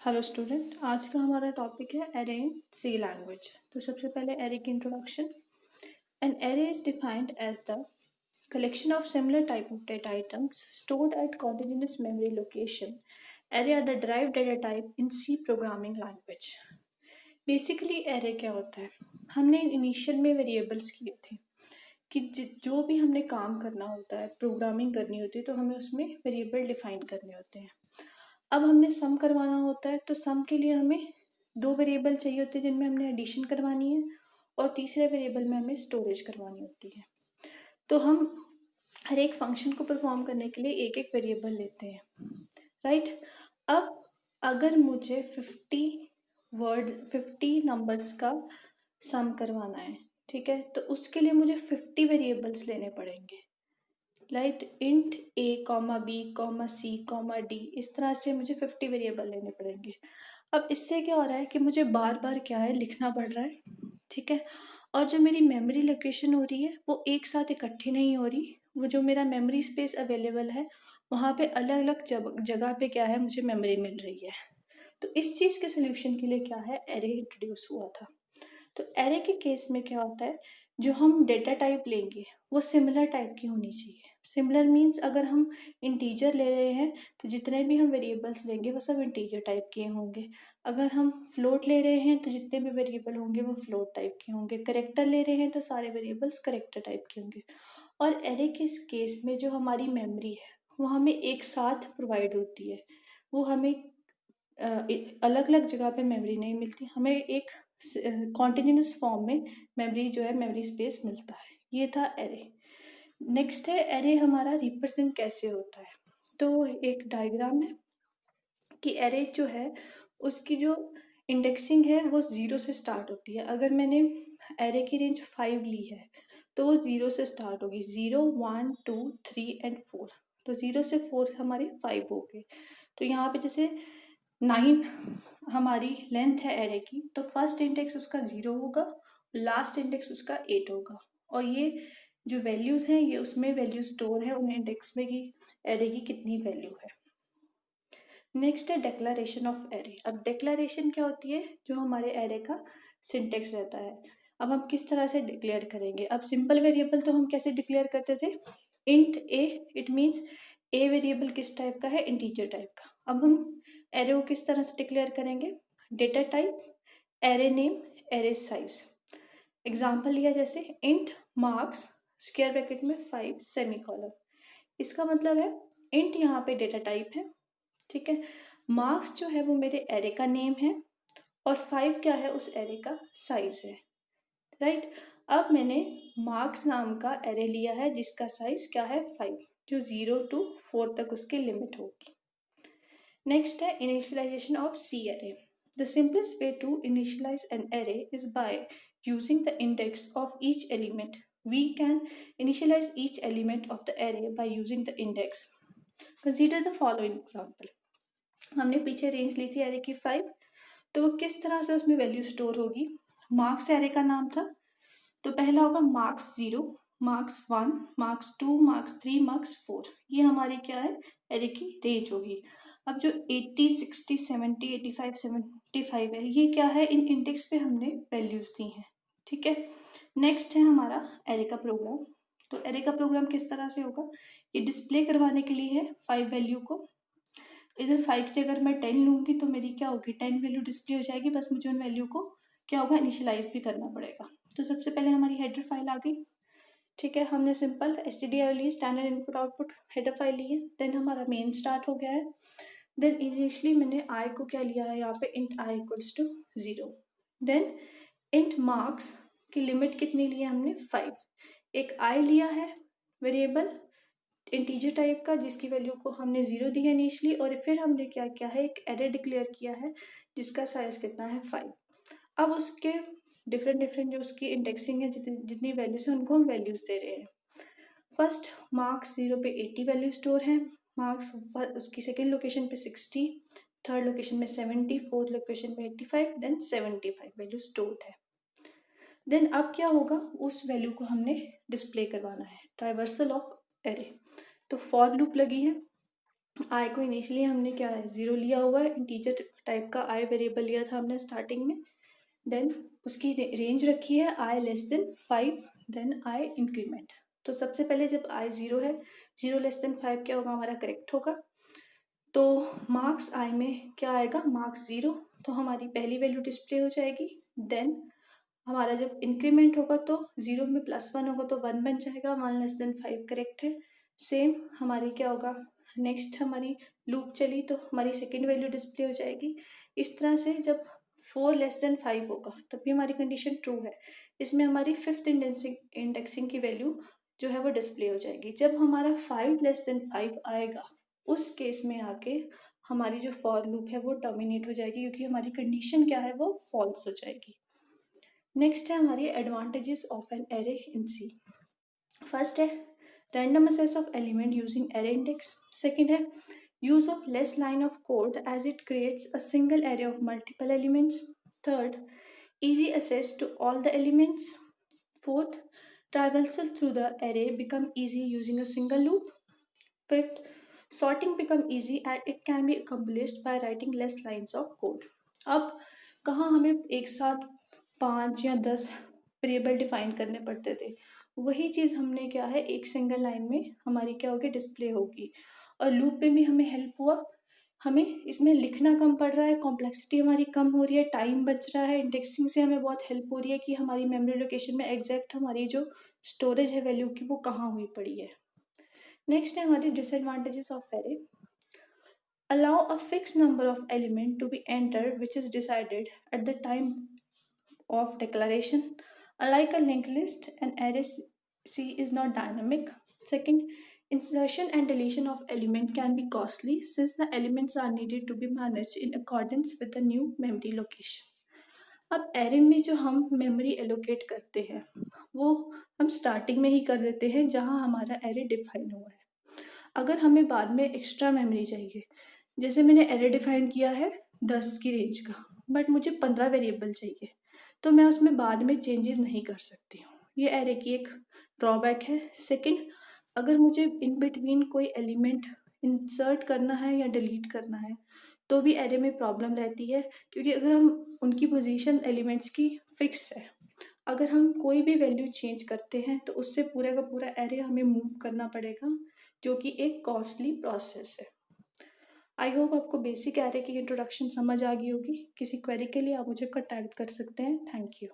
Hello student, आज का हमारा टॉपिक है एरे इन सी लैंग्वेज। तो सबसे पहले एरे की introduction. An array is defined as the collection of similar type of data items stored at continuous memory location. Array are the derived data type in C programming language. Basically array क्या होता है? हमने initial में variables किए थे कि जो भी हमने काम करना होता है, प्रोग्रामिंग करनी होती है, तो हमें उसमें वेरिएबल डिफाइन करने होते हैं। अब हमने सम करवाना होता है, तो सम के लिए हमें दो वेरिएबल चाहिए होते हैं जिनमें हमने एडिशन करवानी है, और तीसरे वेरिएबल में हमें स्टोरेज करवानी होती है। तो हम हर एक फंक्शन को परफॉर्म करने के लिए एक एक वेरिएबल लेते हैं, राइट। अब अगर मुझे 50 नंबर्स का सम करवाना है, ठीक है, तो उसके लिए मुझे 50 वेरिएबल्स लेने पड़ेंगे, राइट। इंट ए comma B comma C comma D, इस तरह से मुझे 50 वेरिएबल लेने पड़ेंगे। अब इससे क्या हो रहा है कि मुझे बार बार क्या है लिखना पड़ रहा है, ठीक है। और जो मेरी मेमोरी लोकेशन हो रही है वो एक साथ इकट्ठी नहीं हो रही, वो जो मेरा मेमोरी स्पेस अवेलेबल है वहाँ पे अलग अलग जगह पे क्या है मुझे मेमोरी मिल रही है। तो इस चीज़ के सोल्यूशन के लिए क्या है एरे इंट्रोड्यूस हुआ था। तो एरे के केस में क्या होता है, जो हम डेटा टाइप लेंगे वो सिमिलर टाइप की होनी चाहिए। सिमिलर मीन्स अगर हम इंटीजर ले रहे हैं तो जितने भी हम वेरिएबल्स लेंगे वो सब इंटीजर टाइप के होंगे। अगर हम फ्लोट ले रहे हैं तो जितने भी वेरिएबल होंगे वो फ्लोट टाइप के होंगे। करेक्टर ले रहे हैं तो सारे वेरिएबल्स करेक्टर टाइप के होंगे। और एरे के केस में जो हमारी मेमोरी है वो हमें एक साथ प्रोवाइड होती है, वो हमें अलग अलग जगह पे मेमोरी नहीं मिलती, हमें एक कॉन्टिन्यूस फॉर्म में मेमोरी जो है मेमोरी स्पेस मिलता है। ये था एरे। नेक्स्ट है एरे हमारा रिप्रेजेंट कैसे होता है। तो एक डायग्राम है कि एरे जो है उसकी जो इंडेक्सिंग है वो 0 से स्टार्ट होती है। अगर मैंने एरे की रेंज 5 ली है तो वो 0 से स्टार्ट होगी, 0 1 2 3 एंड 4। तो 0 से 4 हमारे 5 हो गए। तो यहाँ पे जैसे 9 हमारी लेंथ है एरे की, तो फर्स्ट इंडेक्स उसका 0 होगा, लास्ट इंडेक्स उसका 8 होगा। और ये जो वैल्यूज़ हैं ये उसमें वैल्यू स्टोर है उन इंडेक्स में कि एरे की कितनी वैल्यू है। नेक्स्ट है डिक्लेरेशन ऑफ एरे। अब डिक्लेरेशन क्या होती है, जो हमारे एरे का सिंटेक्स रहता है। अब हम किस तरह से डिक्लेयर करेंगे। अब सिंपल वेरिएबल तो हम कैसे डिक्लेयर करते थे, int A, it means a variable किस टाइप का है, इंटीजर टाइप का। अब हम एरे को किस तरह से डिक्लेयर करेंगे, data type, array name, array size. Example लिया जैसे इंट मार्क्स स्क्वायर ब्रैकेट में 5 सेमीकोलन। इसका मतलब है इंट यहाँ पे डेटा टाइप है, ठीक है। मार्क्स जो है वो मेरे एरे का नेम है, और 5 क्या है उस एरे का साइज है, राइट। अब मैंने मार्क्स नाम का एरे लिया है जिसका साइज क्या है 5, जो 0 to 4 तक उसकी लिमिट होगी। नेक्स्ट है initialization of C array. The simplest way to initialize an array is by using the index of each element. We can initialize each element of the array by using the index. Consider the following example. हमने पीछे range ली थी array की 5, तो वो किस तरह से उसमें वैल्यू स्टोर होगी। मार्क्स एरे का नाम था, तो पहला होगा marks 0, marks 1, marks 2, marks 3, marks 4। ये हमारी क्या है एरे की रेंज होगी। अब जो 80 60 70 85 75 है, ये क्या है इन इंडेक्स पे हमने वैल्यूज दी हैं, ठीक है। नेक्स्ट है हमारा एरे का प्रोग्राम। तो एरे का प्रोग्राम किस तरह से होगा, ये डिस्प्ले करवाने के लिए है 5 वैल्यू को। इधर 5 की अगर मैं 10 लूँगी तो मेरी क्या होगी 10 वैल्यू डिस्प्ले हो जाएगी, बस मुझे उन वैल्यू को क्या होगा इनिशियलाइज भी करना पड़ेगा। तो सबसे पहले हमारी हेडर फाइल आ गई, ठीक है। हमने सिंपल stdio ली, standard input output header file ली है। देन हमारा मेन स्टार्ट हो गया है। देन इनिशियली मैंने आई को क्या लिया है यहाँ पे int I equals to 0। Then int marks की लिमिट कितनी ली है हमने 5। एक आई लिया है वेरिएबल इंटीजर टाइप का जिसकी वैल्यू को हमने 0 दी है इनिशियली, और फिर हमने क्या किया है एक एरे डिक्लेयर किया है जिसका साइज कितना है 5। अब उसके डिफरेंट जो उसकी इंडेक्सिंग है, जितनी वैल्यूज है उनको हम वैल्यूज दे रहे हैं। फर्स्ट मार्क्स 0 पे 80 वैल्यू स्टोर है, मार्क्स उसकी सेकेंड लोकेशन पे 60, थर्ड लोकेशन में 70, फोर्थ लोकेशन में 85, देन 75 वैल्यू स्टोर्ड है। देन अब क्या होगा, उस वैल्यू को हमने डिस्प्ले करवाना है, ट्राइवर्सल ऑफ एरे। तो फॉर लूप लगी है, आई को इनिशियली हमने क्या है 0 लिया हुआ है, इंटीजर टाइप का आई वेरिएबल लिया था हमने स्टार्टिंग में। देन उसकी रेंज रखी है i less than 5, then i increment. तो सबसे पहले जब आई 0 है, 0 लेस देन 5 क्या होगा हमारा करेक्ट होगा। तो मार्क्स आई में क्या आएगा, मार्क्स 0, तो हमारी पहली वैल्यू डिस्प्ले हो जाएगी। देन हमारा जब इंक्रीमेंट होगा तो 0 में +1 होगा तो 1 बन जाएगा, 1 लेस देन 5 करेक्ट है। सेम हमारी क्या होगा, नेक्स्ट हमारी लूप चली तो हमारी सेकेंड वैल्यू डिस्प्ले हो जाएगी। इस तरह से जब 4 लेस देन 5 होगा तब भी हमारी कंडीशन ट्रू है। इसमें हमारी फिफ्थ इंडेक्सिंग की वैल्यू जो है वो डिस्प्ले हो जाएगी। जब हमारा 5 लेस देन 5 आएगा उस केस में आके हमारी जो फॉर लूप है वो टर्मिनेट हो जाएगी, क्योंकि हमारी कंडीशन क्या है वो फॉल्स हो जाएगी। नेक्स्ट है हमारी advantages of an array in C. First है random access of element using array index. Second है use of less line of code as it creates a single array of multiple elements. Third, easy access to all the elements. Fourth, traversal through the array become easy using a single loop. Fifth, sorting become easy and it can be accomplished by writing less lines of code. अब कहाँ हमें एक साथ 5 या 10 variable define करने पड़ते थे, वही चीज़ हमने क्या है एक सिंगल लाइन में हमारी क्या होगी डिस्प्ले होगी। और लूप पे भी हमें हेल्प हुआ, हमें इसमें लिखना कम पड़ रहा है, कॉम्प्लेक्सिटी हमारी कम हो रही है, टाइम बच रहा है, इंडेक्सिंग से हमें बहुत हेल्प हो रही है कि हमारी मेमोरी लोकेशन में एग्जैक्ट हमारी जो स्टोरेज है वैल्यू की वो कहाँ हुई पड़ी है। नेक्स्ट है हमारी disadvantages of array. Allow a fixed number of element to be entered which is decided at the time of declaration. Unlike a linked list, an array C is not dynamic. Second, insertion and deletion of element can be costly since the elements are needed to be managed in accordance with the new memory location. अब array में जो हम memory allocate करते हैं वो हम starting में ही कर देते हैं जहाँ हमारा एरे डिफाइन हुआ है। अगर हमें बाद में एक्स्ट्रा मेमोरी चाहिए, जैसे मैंने एरे डिफाइन किया है 10 की रेंज का, बट मुझे 15 वेरिएबल चाहिए, तो मैं उसमें बाद में चेंजेस नहीं कर सकती हूँ। ये एरे की एक ड्रॉबैक है। सेकंड, अगर मुझे इन बिटवीन कोई एलिमेंट इंसर्ट करना है या डिलीट करना है तो भी एरे में प्रॉब्लम रहती है, क्योंकि अगर हम उनकी पोजीशन एलिमेंट्स की फिक्स है, अगर हम कोई भी वैल्यू चेंज करते हैं तो उससे पूरा का पूरा एरे हमें मूव करना पड़ेगा, जो कि एक कॉस्टली प्रोसेस है। आई होप आपको बेसिक एरे की इंट्रोडक्शन समझ आ गई होगी। किसी क्वेरी के लिए आप मुझे कॉन्टैक्ट कर सकते हैं। Thank you.